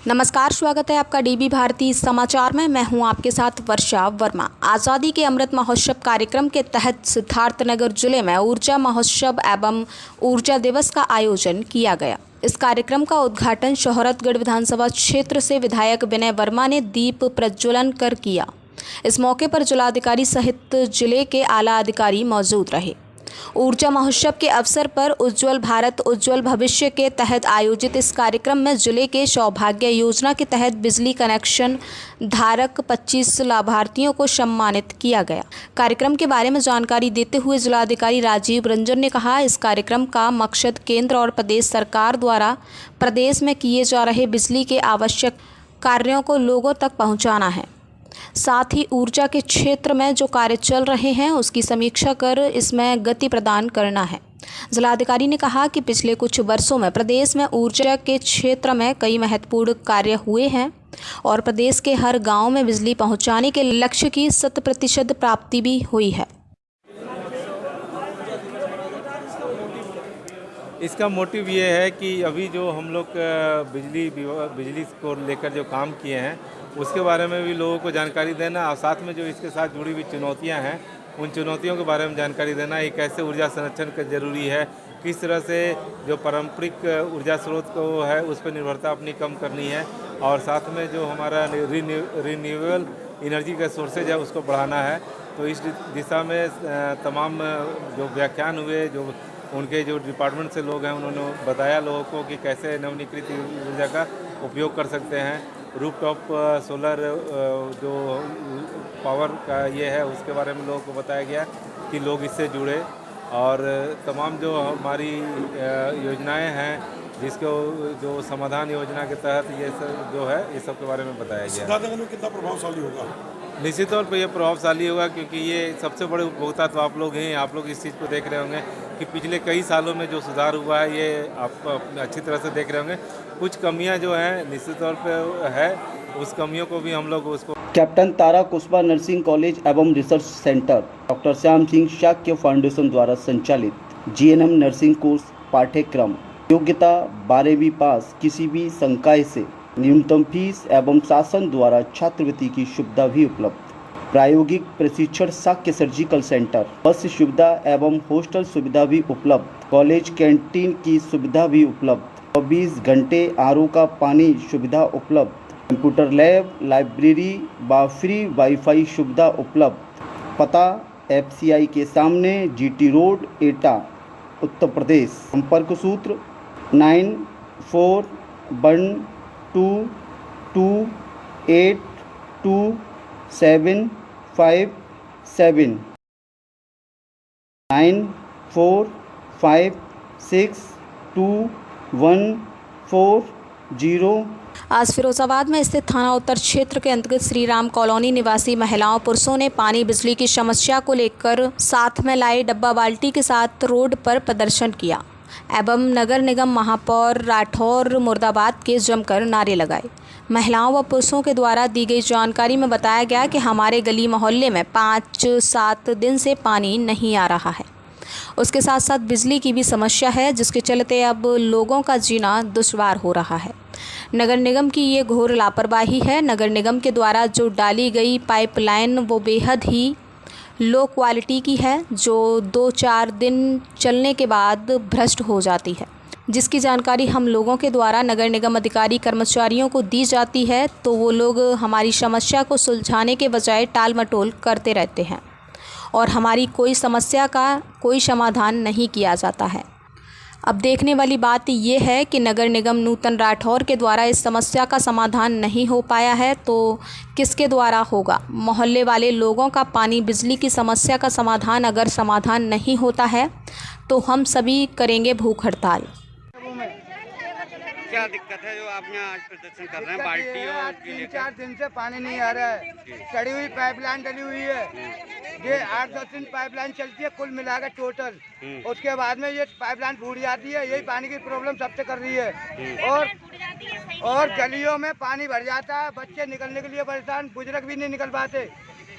नमस्कार, स्वागत है आपका डीबी भारती समाचार में। मैं हूं आपके साथ वर्षा वर्मा। आज़ादी के अमृत महोत्सव कार्यक्रम के तहत सिद्धार्थनगर जिले में ऊर्जा महोत्सव एवं ऊर्जा दिवस का आयोजन किया गया। इस कार्यक्रम का उद्घाटन शोहरतगढ़ विधानसभा क्षेत्र से विधायक विनय वर्मा ने दीप प्रज्वलन कर किया। इस मौके पर जिलाधिकारी सहित जिले के आला अधिकारी मौजूद रहे। ऊर्जा महोत्सव के अवसर पर उज्ज्वल भारत उज्ज्वल भविष्य के तहत आयोजित इस कार्यक्रम में जिले के सौभाग्य योजना के तहत बिजली कनेक्शन धारक 25 लाभार्थियों को सम्मानित किया गया। कार्यक्रम के बारे में जानकारी देते हुए जिलाधिकारी राजीव रंजन ने कहा, इस कार्यक्रम का मकसद केंद्र और प्रदेश सरकार द्वारा प्रदेश में किए जा रहे बिजली के आवश्यक कार्यों को लोगों तक पहुँचाना है। साथ ही ऊर्जा के क्षेत्र में जो कार्य चल रहे हैं उसकी समीक्षा कर इसमें गति प्रदान करना है। जिलाधिकारी ने कहा कि पिछले कुछ वर्षों में प्रदेश में ऊर्जा के क्षेत्र में कई महत्वपूर्ण कार्य हुए हैं और प्रदेश के हर गांव में बिजली पहुंचाने के लक्ष्य की 100% प्राप्ति भी हुई है। इसका मोटिव ये है कि अभी जो हम लोग बिजली को लेकर जो काम किए हैं उसके बारे में भी लोगों को जानकारी देना और साथ में जो इसके साथ जुड़ी हुई चुनौतियां हैं उन चुनौतियों के बारे में जानकारी देना। ये कैसे ऊर्जा संरक्षण का जरूरी है, किस तरह से जो पारंपरिक ऊर्जा स्रोत को है उस पर निर्भरता अपनी कम करनी है और साथ में जो हमारा रिन्यूएबल एनर्जी का सोर्सेज है उसको बढ़ाना है। तो इस दिशा में तमाम जो व्याख्यान हुए, जो उनके जो डिपार्टमेंट से लोग हैं उन्होंने बताया लोगों को कि कैसे नवीनीकृत ऊर्जा का उपयोग कर सकते हैं। रूफटॉप सोलर जो पावर का ये है उसके बारे में लोगों को बताया गया कि लोग इससे जुड़े और तमाम जो हमारी योजनाएं हैं जिसको जो समाधान योजना के तहत ये सब जो है इस सब के बारे में बताया गया। सिद्धार्थनगर में कितना प्रभावशाली होगा? निश्चित तौर पर यह प्रभावशाली होगा क्योंकि ये सबसे बड़े उपभोक्ता तो आप लोग हैं। आप लोग इस चीज़ को देख रहे होंगे कि पिछले कई सालों में जो सुधार हुआ है ये आप अच्छी तरह से देख रहे होंगे। कुछ कमियां जो हैं निश्चित तौर पे है, उस कमियों को भी हम लोग उसको कैप्टन तारा कुशवाहा नर्सिंग कॉलेज एवं research centre doctor Shyam Singh Shakya foundation द्वारा संचालित जीएनएम नर्सिंग कोर्स पाठ्यक्रम योग्यता 12वीं पास, किसी भी संकाय से न्यूनतम फीस एवं शासन द्वारा छात्रवृत्ति की सुविधा भी उपलब्ध। प्रायोगिक प्रशिक्षण शाक्य सर्जिकल सेंटर, बस सुविधा एवं हॉस्टल सुविधा भी उपलब्ध। कॉलेज कैंटीन की सुविधा भी उपलब्ध। 24 घंटे आरओ का पानी सुविधा उपलब्ध। कंप्यूटर लैब, लाइब्रेरी व फ्री वाईफाई सुविधा उपलब्ध। पता एफसीआई के सामने, जीटी रोड, एटा, उत्तर प्रदेश। संपर्क सूत्र 9412282757 94562140। आज फिरोजाबाद में स्थित थाना उत्तर क्षेत्र के अंतर्गत श्री राम कॉलोनी निवासी महिलाओं पुरुषों ने पानी बिजली की समस्या को लेकर साथ में लाए डब्बा बाल्टी के साथ रोड पर प्रदर्शन किया एवं नगर निगम महापौर राठौर मुर्दाबाद के जमकर नारे लगाए। महिलाओं व पुरुषों के द्वारा दी गई जानकारी में बताया गया कि हमारे गली मोहल्ले में 5-7 दिन से पानी नहीं आ रहा है। उसके साथ साथ बिजली की भी समस्या है जिसके चलते अब लोगों का जीना दुश्वार हो रहा है। नगर निगम की ये घोर लापरवाही है। नगर निगम के द्वारा जो डाली गई पाइपलाइन वो बेहद ही लो क्वालिटी की है जो 2-4 दिन चलने के बाद भ्रष्ट हो जाती है, जिसकी जानकारी हम लोगों के द्वारा नगर निगम अधिकारी कर्मचारियों को दी जाती है तो वो लोग हमारी समस्या को सुलझाने के बजाय टाल मटोल करते रहते हैं और हमारी कोई समस्या का कोई समाधान नहीं किया जाता है। अब देखने वाली बात ये है कि नगर निगम नूतन राठौर के द्वारा इस समस्या का समाधान नहीं हो पाया है तो किसके द्वारा होगा। मोहल्ले वाले लोगों का पानी बिजली की समस्या का समाधान अगर समाधान नहीं होता है तो हम सभी करेंगे भूख हड़ताल। क्या दिक्कत है जो आप यहाँ आज प्रदर्शन कर रहे हैं? बाल्टी और 3-4 दिन से पानी नहीं आ रहा है। चढ़ी हुई पाइपलाइन डली हुई है। ये 8-10 दिन पाइपलाइन चलती है कुल मिलाकर टोटल। उसके बाद में ये पाइपलाइन फूट जाती है। यही पानी की प्रॉब्लम सबसे कर रही है और गलियों में पानी भर जाता है। बच्चे निकलने के लिए परेशान, बुजुर्ग भी नहीं निकल पाते।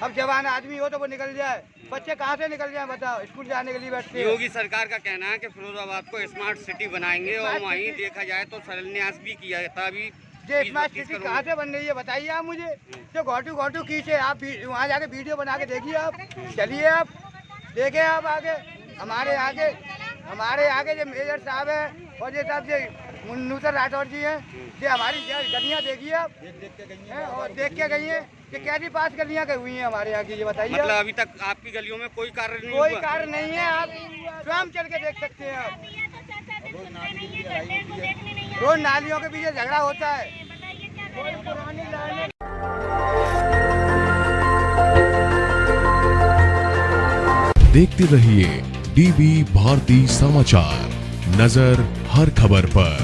अब जवान आदमी हो तो वो निकल जाए, बच्चे कहाँ से निकल जाए बताओ, स्कूल जाने के लिए बैठते हैं। योगी सरकार का कहना है कि फिरोजाबाद को स्मार्ट सिटी बनाएंगे और वहीं देखा जाए तो शिलान्यास भी किया था अभी ये स्मार्ट सिटी कहाँ से बन रही है बताइए आप मुझे। जो घोटू खींचे आप वहाँ जाके वीडियो बना के देखिए आप, चलिए आप देखें आप आगे हमारे आगे जो मेजर साहब हैं और ये साहब जो नूतन राठौर जी हैं, ये हमारी गलियाँ देखिए आप और देख के गई हैं कि कैसी 5 गलियाँ गई हुई हैं हमारे यहाँ की, ये बताइए। मतलब अभी तक आपकी गलियों में कोई कार्य नहीं कोई हुआ? कार्य नहीं है, आप स्वयं चल के देख सकते हैं आप। रोज नालियों के पीछे झगड़ा होता है। कोई पुरानी नाली देखते रहिए डीबी भारती समाचार, नजर हर खबर पर।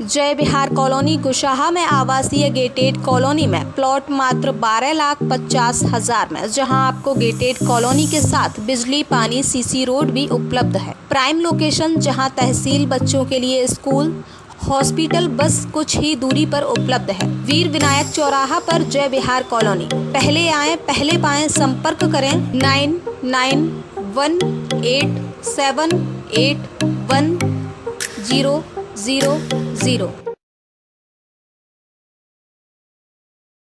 जय बिहार कॉलोनी कुशाहा में आवासीय गेटेड कॉलोनी में प्लॉट मात्र 12,50,000 में, जहां आपको गेटेड कॉलोनी के साथ बिजली, पानी, सीसी रोड भी उपलब्ध है। प्राइम लोकेशन जहां तहसील, बच्चों के लिए स्कूल, हॉस्पिटल बस कुछ ही दूरी पर उपलब्ध है। वीर विनायक चौराहा पर जय बिहार कॉलोनी। पहले आए पहले पाएं, संपर्क करें 9918810000।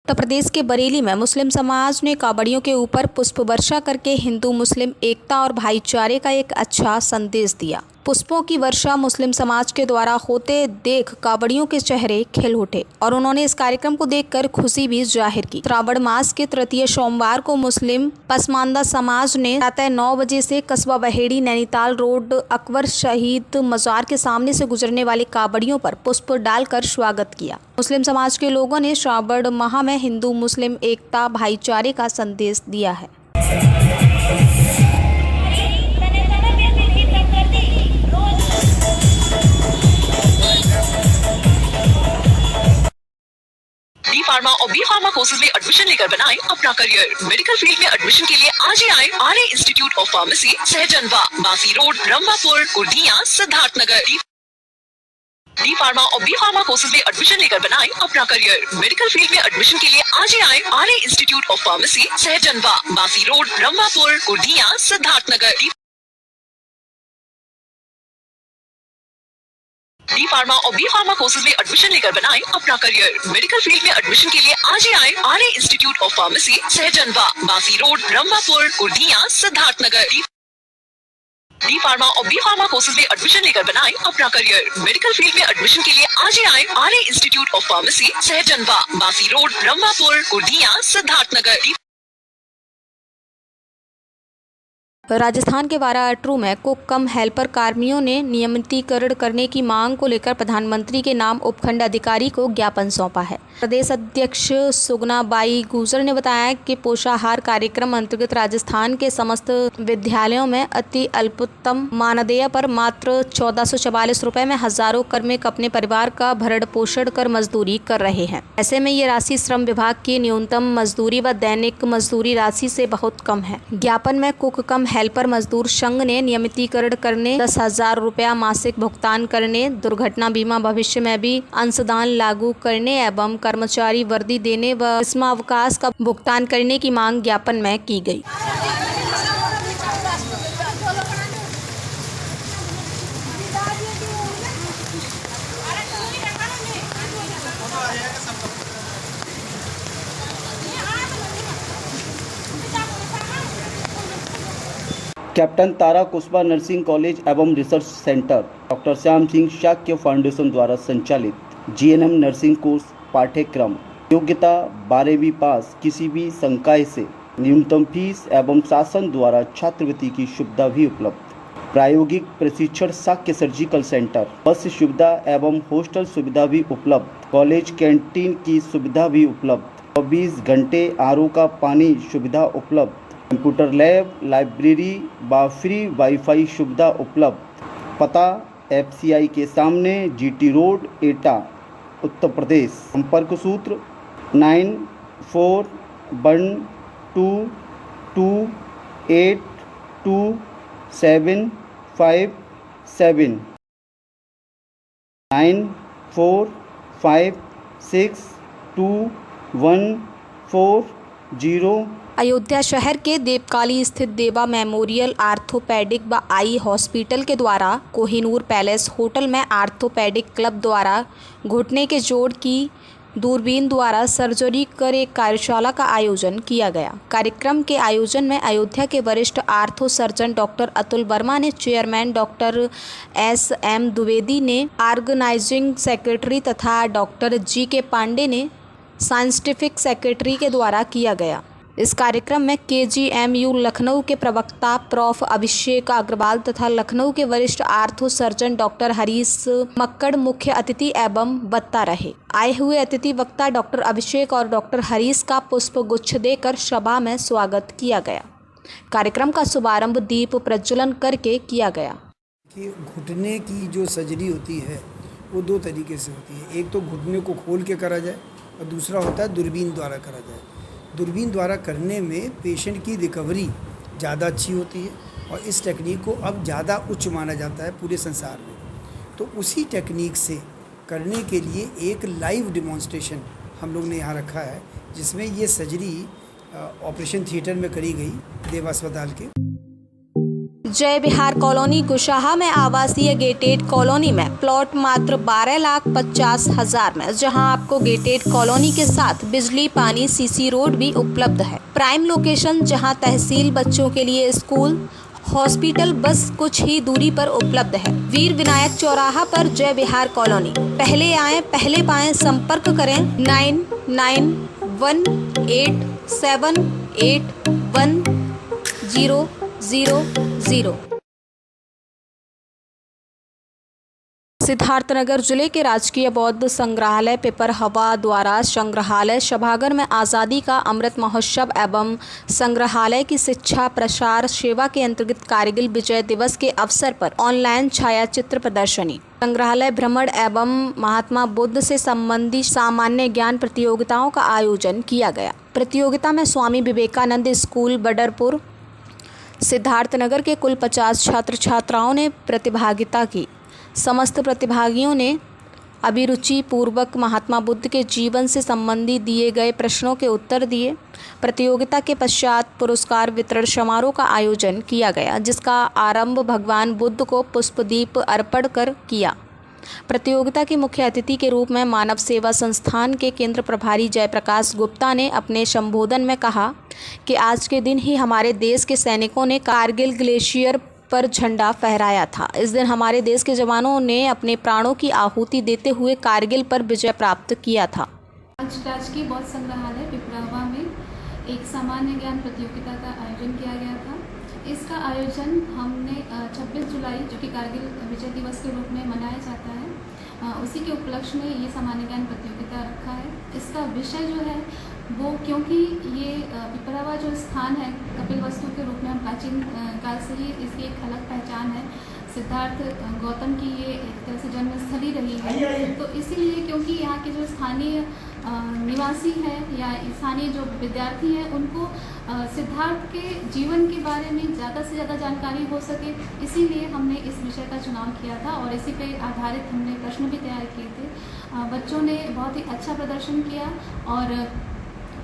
उत्तर प्रदेश के बरेली में मुस्लिम समाज ने कावड़ियों के ऊपर पुष्प वर्षा करके हिंदू मुस्लिम एकता और भाईचारे का एक अच्छा संदेश दिया। पुष्पों की वर्षा मुस्लिम समाज के द्वारा होते देख कावड़ियों के चेहरे खिल उठे और उन्होंने इस कार्यक्रम को देखकर खुशी भी जाहिर की। श्रावण मास के तृतीय सोमवार को मुस्लिम पसमानदा समाज ने प्रातः 9 बजे से कस्बा बहेड़ी नैनीताल रोड अकबर शहीद मजार के सामने से गुजरने वाले कावड़ियों पर पुष्प डालकर स्वागत किया। मुस्लिम समाज के लोगों ने श्रावण माह में हिंदू मुस्लिम एकता भाईचारे का संदेश दिया है। डी फार्मा और बी फार्मा कोर्सेज में एडमिशन लेकर बनाएं अपना करियर। मेडिकल फील्ड में एडमिशन के लिए आज ही आए Arya institute of pharmacy, Sahjanwa, Basi road, Rambhapur, Kurdiya, Siddharth Nagar. D pharma और बी फार्मा कोर्सेज में एडमिशन लेकर बनाएं अपना करियर। मेडिकल फील्ड में एडमिशन के लिए आज ही आए Arya institute of pharmacy, Sahjanwa, Basi road, Rambhapur, Kurdiya, Siddharth Nagar. D pharma और बी फार्मा कोर्सेज में एडमिशन लेकर बनाएं अपना करियर। मेडिकल फील्ड में एडमिशन के लिए आज ही आए Arya institute of pharmacy, Sahjanwa, Basi road, Rambhapur, Kurdiya, Siddharth Nagar. D pharma और बी फार्मा कोर्सेज में एडमिशन लेकर बनाएं अपना करियर। मेडिकल फील्ड में एडमिशन के लिए आज ही आए Arya institute of pharmacy, Sahjanwa, Basi road, Rambhapur, Kurdiya, Siddharth नगर। राजस्थान के वाराटरू में कुक कम हेल्पर कार्मियों ने नियमितीकरण करने की मांग को लेकर प्रधानमंत्री के नाम उपखंड अधिकारी को ज्ञापन सौंपा है। प्रदेश अध्यक्ष सुगना बाई गुजर ने बताया कि पोषाहार कार्यक्रम अंतर्गत राजस्थान के समस्त विद्यालयों में अति अल्पतम मानदेय पर मात्र 1444 रुपए में हजारों कार्मिक अपने परिवार का भरण पोषण कर मजदूरी कर रहे हैं। ऐसे में ये राशि श्रम विभाग की न्यूनतम मजदूरी व दैनिक मजदूरी राशि से बहुत कम है। ज्ञापन में कुक कम हेल्पर मजदूर संघ ने नियमितीकरण करने, 10,000 रुपया मासिक भुगतान करने, दुर्घटना बीमा भविष्य में भी अंशदान लागू करने एवं कर्मचारी वर्दी देने व ग्रीष्मावकाश का भुगतान करने की मांग ज्ञापन में की गई। कैप्टन तारा कुस्बा नर्सिंग कॉलेज एवं research centre doctor Shyam Singh Shakya foundation द्वारा संचालित जीएनएम नर्सिंग कोर्स पाठ्यक्रम। योग्यता 12वीं पास, किसी भी संकाय से, न्यूनतम फीस एवं शासन द्वारा छात्रवृत्ति की सुविधा भी उपलब्ध। प्रायोगिक प्रशिक्षण शाक्य सर्जिकल सेंटर, बस सुविधा एवं हॉस्टल सुविधा भी उपलब्ध। कॉलेज कैंटीन की सुविधा भी उपलब्ध। 24 घंटे आरओ का पानी सुविधा उपलब्ध। कंप्यूटर लैब, लाइब्रेरी व फ्री वाईफाई सुविधा उपलब्ध। पता एफसीआई के सामने, जीटी रोड, एटा, उत्तर प्रदेश। संपर्क सूत्र 9412282757 94562147 जीरो अयोध्या शहर के देवकाली स्थित देवा मेमोरियल आर्थोपेडिक व आई हॉस्पिटल के द्वारा कोहिनूर पैलेस होटल में आर्थोपेडिक क्लब द्वारा घुटने के जोड़ की दूरबीन द्वारा सर्जरी कर एक कार्यशाला का आयोजन किया गया। कार्यक्रम के आयोजन में अयोध्या के वरिष्ठ ortho surgeon doctor Atul Verma ने, चेयरमैन डॉक्टर SM द्विवेदी ने, ऑर्गेनाइजिंग सेक्रेटरी तथा डॉक्टर GK पांडे ने साइंटिफिक सेक्रेटरी के द्वारा किया गया। इस कार्यक्रम में KGMU लखनऊ के प्रवक्ता प्रोफ अभिषेक अग्रवाल तथा लखनऊ के वरिष्ठ ortho surgeon doctor Harish Makkar मुख्य अतिथि एवं वक्ता रहे। आए हुए अतिथि वक्ता डॉक्टर अभिषेक और डॉक्टर हरीश का पुष्प गुच्छ देकर सभा में स्वागत किया गया। कार्यक्रम का शुभारंभ दीप प्रज्वलन करके किया गया। कि घुटने की जो सर्जरी होती है वो दो तरीके से होती है। एक तो घुटने को खोल के करा जाए और दूसरा होता है दूरबीन द्वारा करा जाए। दूरबीन द्वारा करने में पेशेंट की रिकवरी ज़्यादा अच्छी होती है और इस टेक्निक को अब ज़्यादा उच्च माना जाता है पूरे संसार में। तो उसी टेक्निक से करने के लिए एक लाइव डेमोन्स्ट्रेशन हम लोग ने यहाँ रखा है, जिसमें ये सर्जरी ऑपरेशन थिएटर में करी गई देवा अस्पताल के। जय बिहार कॉलोनी कुशाहा में आवासीय गेटेड कॉलोनी में प्लॉट मात्र 12,50,000 में, जहां आपको गेटेड कॉलोनी के साथ बिजली, पानी, CC रोड भी उपलब्ध है। प्राइम लोकेशन जहां तहसील, बच्चों के लिए स्कूल, हॉस्पिटल बस कुछ ही दूरी पर उपलब्ध है। वीर विनायक चौराहा पर जय बिहार कॉलोनी। पहले आए पहले पाएं। संपर्क करें 9918781000। सिद्धार्थनगर जिले के राजकीय बौद्ध संग्रहालय पिपरहवा द्वारा संग्रहालय सभागार में आज़ादी का अमृत महोत्सव एवं संग्रहालय की शिक्षा प्रसार सेवा के अंतर्गत कारगिल विजय दिवस के अवसर पर ऑनलाइन छायाचित्र प्रदर्शनी, संग्रहालय भ्रमण एवं महात्मा बुद्ध से संबंधित सामान्य ज्ञान प्रतियोगिताओं का आयोजन किया गया। प्रतियोगिता में स्वामी विवेकानंद स्कूल बडरपुर सिद्धार्थनगर के कुल 50 छात्र छात्राओं ने प्रतिभागिता की। समस्त प्रतिभागियों ने अभिरुचि पूर्वक महात्मा बुद्ध के जीवन से संबंधित दिए गए प्रश्नों के उत्तर दिए। प्रतियोगिता के पश्चात पुरस्कार वितरण समारोह का आयोजन किया गया, जिसका आरंभ भगवान बुद्ध को पुष्पदीप अर्पण कर किया। प्रतियोगिता के मुख्य अतिथि के रूप में मानव सेवा संस्थान के केंद्र प्रभारी जयप्रकाश गुप्ता ने अपने संबोधन में कहा कि आज के दिन ही हमारे देश के सैनिकों ने कारगिल ग्लेशियर पर झंडा फहराया था। इस दिन हमारे देश के जवानों ने अपने प्राणों की आहुति देते हुए कारगिल पर विजय प्राप्त किया था। आज राजकीय बौद्ध संग्रहालय पिपरावा में एक सामान्य ज्ञान प्रतियोगिता का आयोजन किया गया था। इसका आयोजन हमने 26 जुलाई जो कि कारगिल विजय दिवस के रूप में मनाया जाता है, उसी के उपलक्ष्य में ये सामान्य ज्ञान प्रतियोगिता रखा है। इसका विषय जो है वो, क्योंकि ये पिपरावा जो स्थान है कपिलवस्तु के रूप में हम प्राचीन काल से ही इसकी एक अलग पहचान है। सिद्धार्थ गौतम की ये एक तरह से जन्मस्थली रही है, तो इसीलिए क्योंकि यहाँ के जो स्थानीय निवासी हैं या स्थानीय जो विद्यार्थी हैं उनको सिद्धार्थ के जीवन के बारे में ज़्यादा से ज़्यादा जानकारी हो सके, इसीलिए हमने इस विषय का चुनाव किया था और इसी पे आधारित हमने प्रश्न भी तैयार किए थे। बच्चों ने बहुत ही अच्छा प्रदर्शन किया और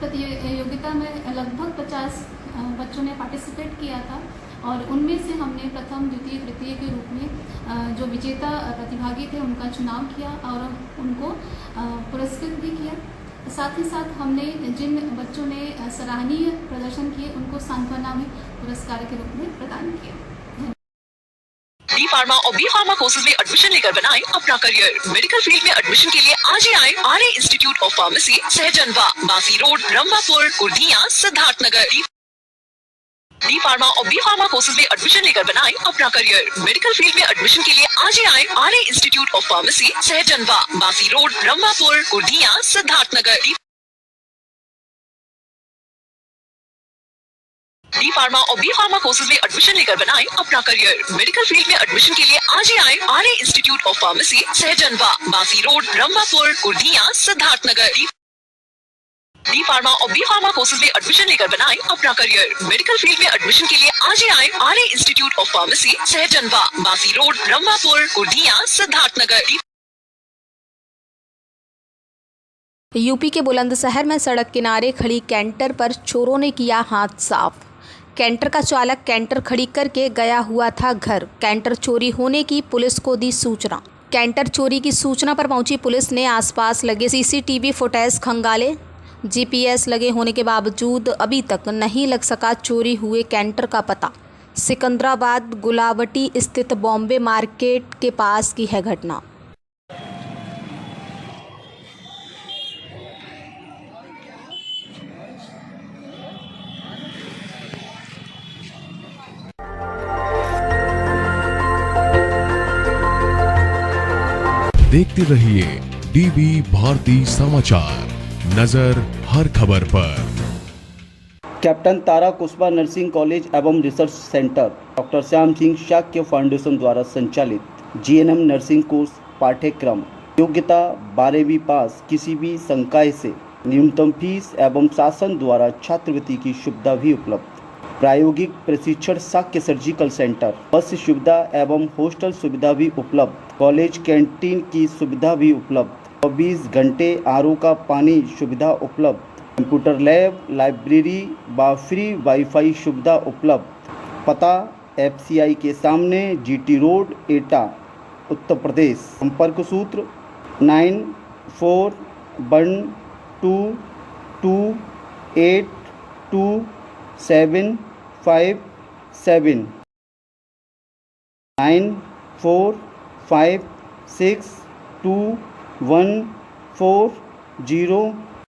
प्रतियोगिता में लगभग 50 बच्चों ने पार्टिसिपेट किया था और उनमें से हमने प्रथम, द्वितीय, तृतीय के रूप में जो विजेता प्रतिभागी थे उनका चुनाव किया और उनको पुरस्कृत भी किया। साथ ही साथ हमने जिन बच्चों ने सराहनीय प्रदर्शन किए उनको सांत्वना भी पुरस्कार के रूप में प्रदान किया। डी फार्मा और बी फार्मा कोर्सेज में एडमिशन लेकर बनाएं अपना करियर। मेडिकल फील्ड में एडमिशन के लिए आज ही आए Arya institute of pharmacy, Sahjanwa, Basi road, Rambhapur, Kurdiya, Siddharthnagar. D pharma और बी फार्मा कोर्सेज में एडमिशन लेकर बनाएं अपना करियर। मेडिकल फील्ड में एडमिशन के लिए आज ही आए Arya institute of pharmacy, Sahjanwa, Basi road, Rambhapur, Kurdiya, Siddharthnagar. D pharma और बी फार्मा कोर्सेज में एडमिशन लेकर बनाएं अपना करियर। मेडिकल फील्ड में एडमिशन के लिए आज ही आए Arya institute of pharmacy, Sahjanwa, Basi road, Rambhapur, Kurdiya, Siddharthnagar. D pharma और बी फार्मा कोर्सेज में एडमिशन लेकर बनाएं अपना करियर। मेडिकल फील्ड में एडमिशन के लिए आज ही आए Arya institute of pharmacy, Sahjanwa, Basi road, Rambhapur, Kurdiya, Siddharthnagar. UP के बुलंदशहर में सड़क किनारे खड़ी कैंटर पर चोरों ने किया हाथ साफ। कैंटर का चालक कैंटर खड़ी करके गया हुआ था घर। कैंटर चोरी होने की पुलिस को दी सूचना। कैंटर चोरी की सूचना पर पहुंची पुलिस ने आसपास लगे सीसीटीवी फुटेज खंगाले। जीपीएस लगे होने के बावजूद अभी तक नहीं लग सका चोरी हुए कैंटर का पता। सिकंदराबाद गुलावटी स्थित बॉम्बे मार्केट के पास की है घटना। देखते रहिए डीबी भारती समाचार, नजर हर खबर पर। कैप्टन तारा कुस्बा नर्सिंग कॉलेज एवं research centre doctor Shyam Singh Shakya foundation द्वारा संचालित जीएनएम नर्सिंग कोर्स पाठ्यक्रम योग्यता 12वीं पास, किसी भी संकाय से न्यूनतम फीस एवं शासन द्वारा छात्रवृत्ति की सुविधा भी उपलब्ध। प्रायोगिक प्रशिक्षण शाक्य सर्जिकल सेंटर, बस सुविधा एवं हॉस्टल सुविधा भी उपलब्ध। कॉलेज कैंटीन की सुविधा भी उपलब्ध। 24 घंटे आरओ का पानी सुविधा उपलब्ध। कंप्यूटर लैब, लाइब्रेरी व फ्री वाईफाई सुविधा उपलब्ध। पता एफसीआई के सामने, जीटी रोड, एटा, उत्तर प्रदेश। संपर्क सूत्र 9412282757 94562140